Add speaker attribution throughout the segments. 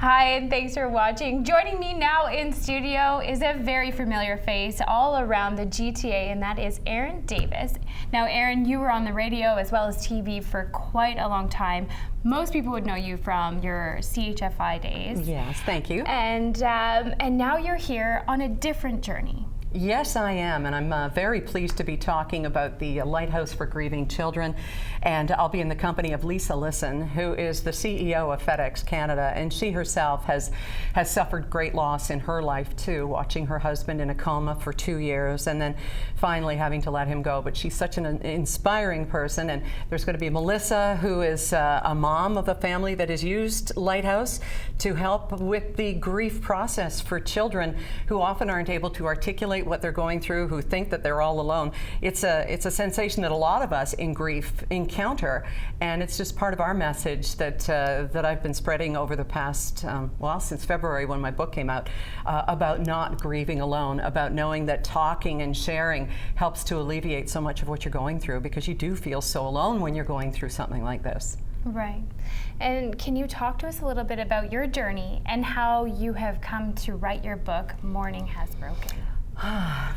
Speaker 1: Hi, and thanks for watching. Joining me now in studio is a very familiar face all around the GTA, and that is ErinDavis. Now, Erin, you were on the radio as well as TV for quite a long time. Most people would know you from your CHFI days.
Speaker 2: Yes, thank you.
Speaker 1: And now you're here on a different journey.
Speaker 2: Yes, I am, and I'm very pleased to be talking about the Lighthouse for Grieving Children, and I'll be in the company of Lisa Lisson, who is the CEO of FedEx Canada, and she herself has suffered great loss in her life too, watching her husband in a coma for 2 years and then finally having to let him go. But she's such an inspiring person, and there's going to be Melissa, who is a mom of a family that has used Lighthouse to help with the grief process for children who often aren't able to articulate what they're going through, who think that they're all alone. It's a sensation that a lot of us in grief encounter, and it's just part of our message that I've been spreading over the past, since February when my book came out, about not grieving alone, about knowing that talking and sharing helps to alleviate so much of what you're going through, because you do feel so alone when you're going through something like this.
Speaker 1: Right. And can you talk to us a little bit about your journey and how you have come to write your book, Morning Has Broken?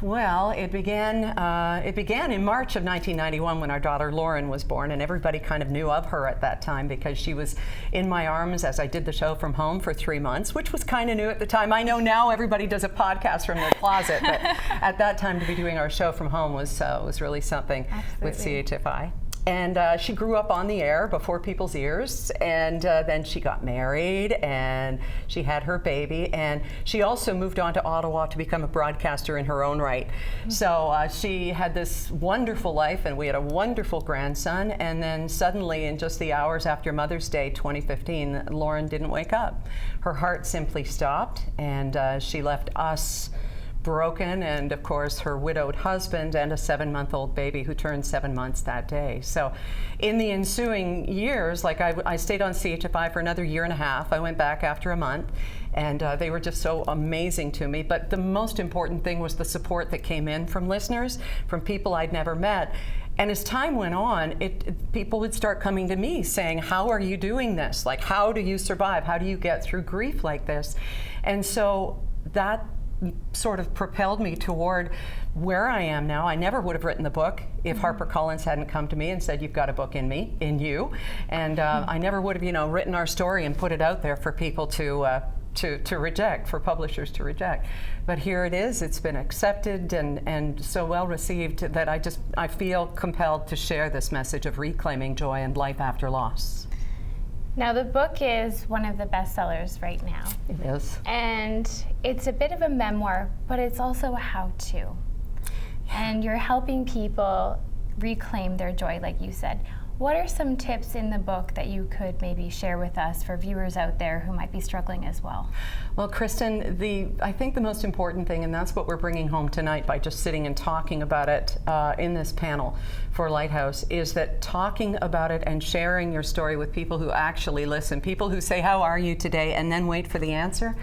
Speaker 2: Well, it began in March of 1991 when our daughter Lauren was born, and everybody kind of knew of her at that time because she was in my arms as I did the show from home for 3 months, which was kind of new at the time. I know now everybody does a podcast from their closet, but at that time to be doing our show from home was really something. Absolutely. With CHFI. And she grew up on the air before people's ears, and then she got married and she had her baby, and she also moved on to Ottawa to become a broadcaster in her own right. Mm-hmm. So she had this wonderful life, and we had a wonderful grandson, and then suddenly in just the hours after Mother's Day 2015, Lauren didn't wake up. Her heart simply stopped, and she left us broken, and of course her widowed husband and a 7-month-old baby who turned 7 months that day. So in the ensuing years, like I stayed on CHFI for another 1.5 years. I went back after a month, and they were just so amazing to me. But the most important thing was the support that came in from listeners, from people I'd never met. And as time went on, people would start coming to me saying, how are you doing this? Like, how do you survive? How do you get through grief like this? And so that sort of propelled me toward where I am now. I never would have written the book if HarperCollins hadn't come to me and said, you've got a book in you. And I never would have, written our story and put it out there for people to reject, for publishers to reject. But here it is. It's been accepted and so well received that I feel compelled to share this message of reclaiming joy and life after loss.
Speaker 1: Now, the book is one of the bestsellers right now.
Speaker 2: It is.
Speaker 1: And it's a bit of a memoir, but it's also a how-to. Yeah. And you're helping people reclaim their joy, like you said. What are some tips in the book that you could maybe share with us for viewers out there who might be struggling as well?
Speaker 2: Well, Kristen, I think the most important thing, and that's what we're bringing home tonight by just sitting and talking about it in this panel for Lighthouse, is that talking about it and sharing your story with people who actually listen, people who say, how are you today, and then wait for the answer,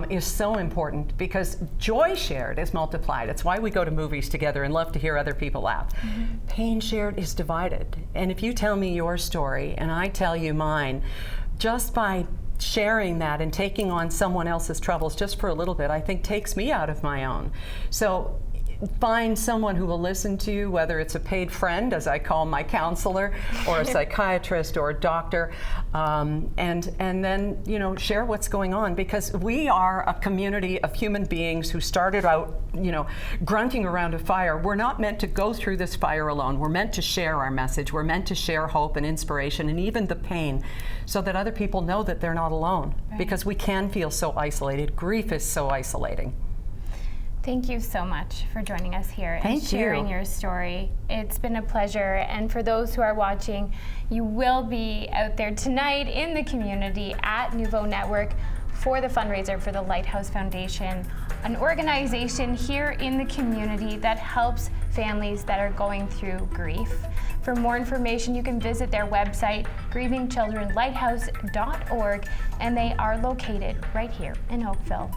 Speaker 2: is so important, because joy shared is multiplied. It's why we go to movies together and love to hear other people laugh. Mm-hmm. Pain shared is divided. And if you tell me your story and I tell you mine, just by sharing that and taking on someone else's troubles just for a little bit, I think takes me out of my own. So find someone who will listen to you, whether it's a paid friend, as I call my counselor, or a psychiatrist or a doctor, and then share what's going on, because we are a community of human beings who started out grunting around a fire. We're not meant to go through this fire alone. We're meant to share our message. We're meant to share hope and inspiration and even the pain, so that other people know that they're not alone. Right. Because we can feel so isolated. Grief is so isolating.
Speaker 1: Thank you so much for joining us here and sharing your story. It's been a pleasure. And for those who are watching, you will be out there tonight in the community at Nouveau Network for the fundraiser for the Lighthouse Foundation, an organization here in the community that helps families that are going through grief. For more information, you can visit their website, grievingchildrenlighthouse.org, and they are located right here in Oakville.